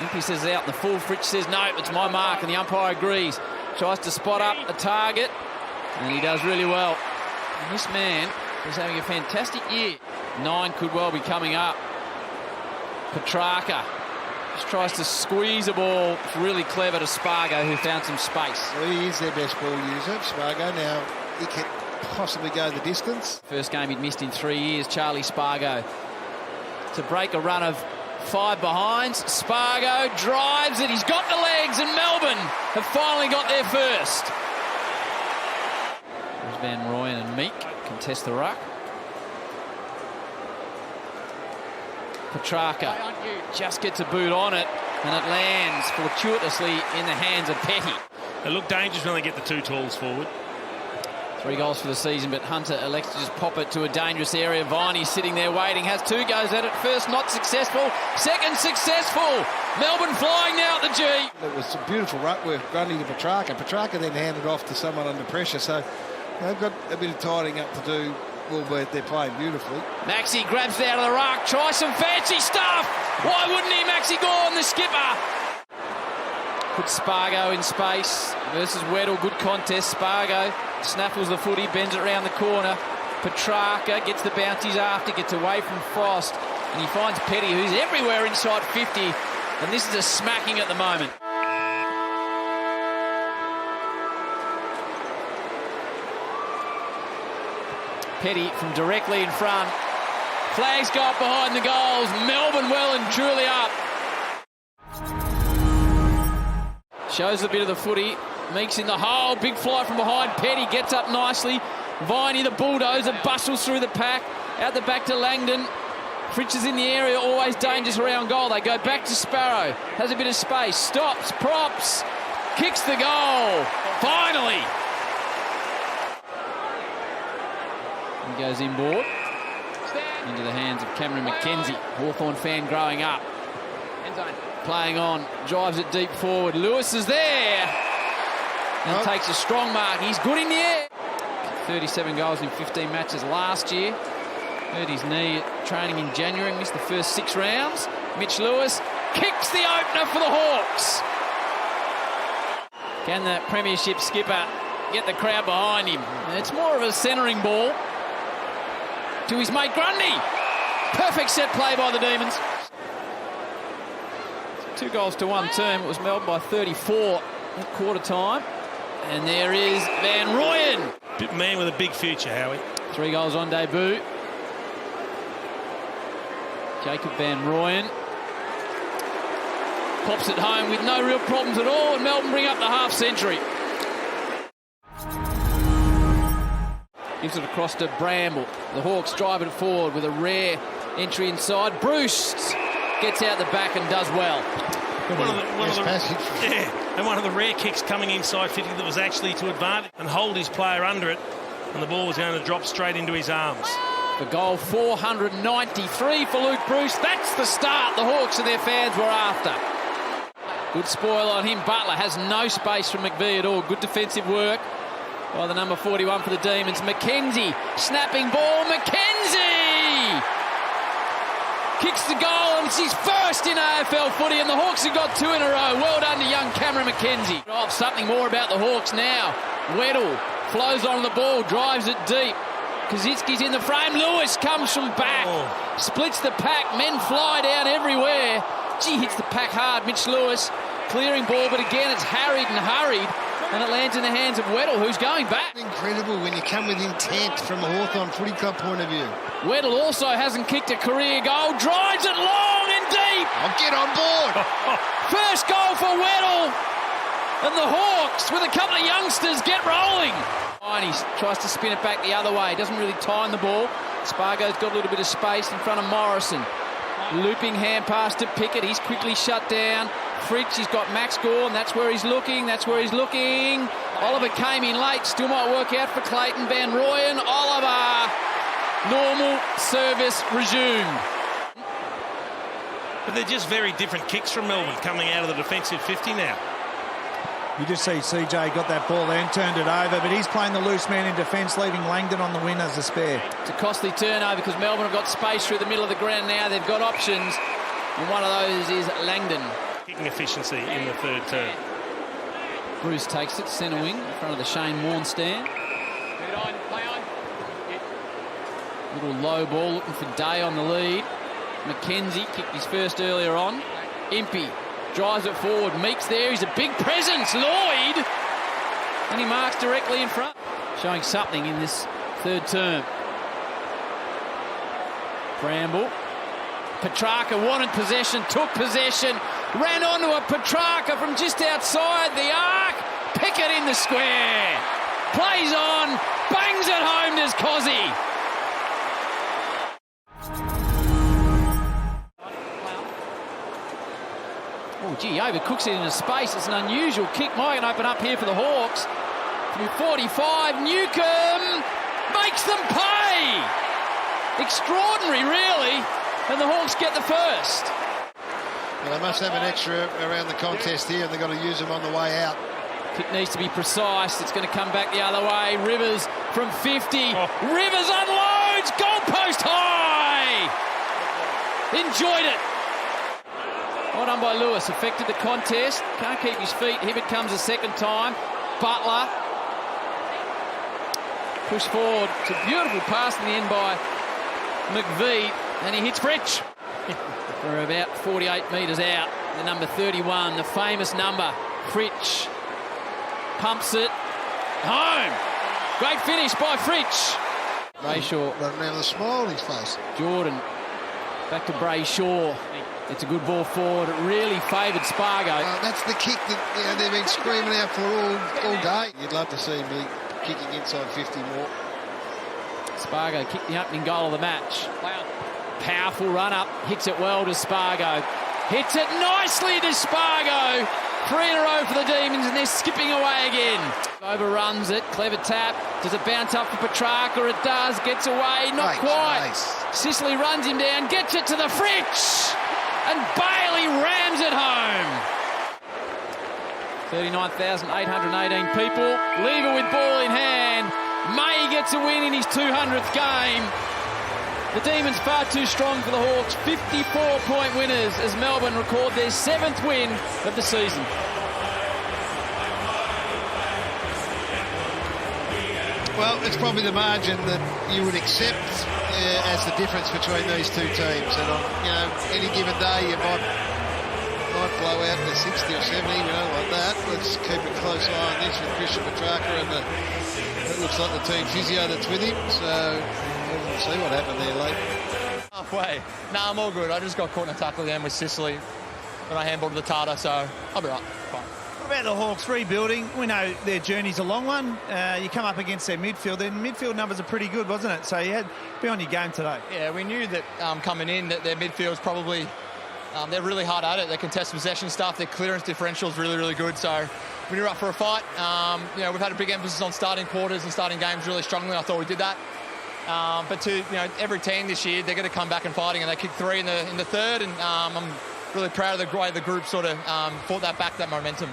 Impey says out in the full. Fritsch says no, it's my mark, and the umpire agrees. Tries to spot up a target, and he does really well. And this man is having a fantastic year. 9 could well be coming up. Petrarca just tries to squeeze a ball. It's really clever to Spargo, who found some space. Well, he is their best ball user, Spargo. Now, he can possibly go the distance. First game he'd missed in 3 years, Charlie Spargo. To break a run of 5 behinds, Spargo drives it. He's got the legs, and Melbourne have finally got there first. There's Van Rooyen and Meek contest the ruck. Petrarca just gets a boot on it, and it lands fortuitously in the hands of Petty. They look dangerous when they get the 2 talls forward. 3 goals for the season, but Hunter elects to just pop it to a dangerous area. Viney's sitting there waiting, has 2 goes at it. First not successful, second successful. Melbourne flying now at the G. It was some beautiful ruck work, Grundy to Petrarca. Petrarca then handed off to someone under pressure, so they've got a bit of tidying up to do, albeit they're playing beautifully. Maxi grabs it out of the ruck, tries some fancy stuff. Why wouldn't he? Maxi Gorn, the skipper. Puts Spargo in space versus Weddle. Good contest. Spargo snaffles the footy, bends it around the corner. Petrarca gets the bounties after, gets away from Frost, and he finds Petty, who's everywhere inside 50. And this is a smacking at the moment. Petty from directly in front. Flags go up behind the goals. Melbourne well and truly up. Shows a bit of the footy. Meeks in the hole. Big fly from behind. Petty gets up nicely. Viney, the bulldozer, bustles through the pack. Out the back to Langdon. Fritsch is in the area, always dangerous around goal. They go back to Sparrow. Has a bit of space. Stops, props. Kicks the goal. Finally. He goes inboard. Into the hands of Cameron McKenzie. Hawthorn fan growing up. Playing on. Drives it deep forward. Lewis is there. And takes a strong mark. He's good in the air. 37 goals in 15 matches last year. Hurt his knee at training in January. Missed the first 6 rounds. Mitch Lewis kicks the opener for the Hawks. Can the premiership skipper get the crowd behind him? It's more of a centering ball to his mate Grundy. Perfect set play by the Demons. 2 goals to 1 term. It was Melbourne by 34 at quarter time. And there is Van Rooyen. Man with a big future, Howie. 3 goals on debut. Jacob Van Rooyen pops it home with no real problems at all, and Melbourne bring up the half-century. Gives it across to Bramble. The Hawks drive it forward with a rare entry inside. Bruce gets out the back and does well. One of the rare kicks coming inside 50 that was actually to advantage and hold his player under it, and the ball was going to drop straight into his arms. For goal 493 for Luke Bruce. That's the start the Hawks and their fans were after. Good spoil on him. Butler has no space from McVie at all. Good defensive work by the number 41 for the Demons. McKenzie, snapping ball. McKenzie kicks the goal, and it's his first in AFL footy, and the Hawks have got 2 in a row. Well done to young Cameron McKenzie. Oh, something more about the Hawks now. Weddle flows on the ball, drives it deep. Kaczynski's in the frame. Lewis comes from back. Splits the pack. Men fly down everywhere. Gee, hits the pack hard. Mitch Lewis clearing ball, but again it's harried and hurried, and it lands in the hands of Weddle, who's going back. Incredible when you come with intent from a Hawthorn footy club point of view. Weddle also hasn't kicked a career goal. Drives it long and deep. I'll get on board. First goal for Weddle. And the Hawks, with a couple of youngsters, get rolling. He tries to spin it back the other way. Doesn't really time the ball. Spargo's got a little bit of space in front of Morrison. Looping hand pass to Pickett. He's quickly shut down. Fritsch, he's got Max Gorn. That's where he's looking. That's where he's looking. Oliver came in late. Still might work out for Clayton. Van Rooyen. Oliver. Normal service resumed. But they're just very different kicks from Melbourne coming out of the defensive 50 now. You just see CJ got that ball there and turned it over, but he's playing the loose man in defence, leaving Langdon on the wing as a spare. It's a costly turnover because Melbourne have got space through the middle of the ground now. They've got options, and one of those is Langdon. Kicking efficiency in the third term. Bruce takes it, centre wing, in front of the Shane Warne stand. Little low ball, looking for Day on the lead. McKenzie kicked his first earlier on. Impey drives it forward. Meeks there, he's a big presence. Lloyd! And he marks directly in front. Showing something in this third term. Bramble. Petrarca wanted possession, took possession, ran onto a Petrarca from just outside the arc. Pickett in the square. Plays on, bangs it home, does Cozzy. Oh, gee, overcooks it into space. It's an unusual kick. Might open up here for the Hawks. From 45, Newcombe makes them pay. Extraordinary, really. And the Hawks get the first. Well, they must have an extra around the contest here, and they've got to use them on the way out. Kick needs to be precise. It's going to come back the other way. Rivers from 50. Rivers unloads. Goalpost high. Enjoyed it. Well done by Lewis. Affected the contest. Can't keep his feet. Hibbert comes a second time. Butler. Push forward. It's a beautiful pass in the end by McVeigh. And he hits Fritsch. For about 48 metres out. The number 31, the famous number. Fritsch pumps it home. Great finish by Fritsch. Brayshaw. Now the smile on his face. Jordan back to Brayshaw. It's a good ball forward. It really favoured Spargo. That's the kick that they've been screaming out for all day. You'd love to see him be kicking inside 50 more. Spargo kicked the opening goal of the match. Wow. Powerful run up. Hits it well to Spargo. Hits it nicely to Spargo. 3 in a row for the Demons, and they're skipping away again. Overruns it. Clever tap. Does it bounce up for Petrarca? It does. Gets away. Not quite. Nice. Sicily runs him down. Gets it to the Fritsch. And Bailey rams it home. 39,818 people. Lever with ball in hand. May gets a win in his 200th game. The Demons far too strong for the Hawks. 54-point winners as Melbourne record their 7th win of the season. Well, it's probably the margin that you would accept as the difference between these two teams. And on any given day you might blow out the 60 or 70, like that. Let's keep a close eye on this with Christian Petrarca, and it looks like the team physio that's with him. So we'll see what happened there late. Halfway. Nah, I'm all good. I just got caught in a tackle again with Sicily when I handballed the Tata, so I'll be right. Fine. About the Hawks rebuilding, we know their journey's a long one. You come up against their midfield. Their midfield numbers are pretty good, wasn't it? So you had to be on your game today. Yeah, we knew that coming in that their midfield's probably they're really hard at it. Their contested possession stuff, their clearance differential is really, really good. So we knew we're up for a fight. We've had a big emphasis on starting quarters and starting games really strongly. I thought we did that. But to every team this year, they're going to come back and fighting, and they kicked 3 in the third, and I'm really proud of the way the group sort of fought that back, that momentum.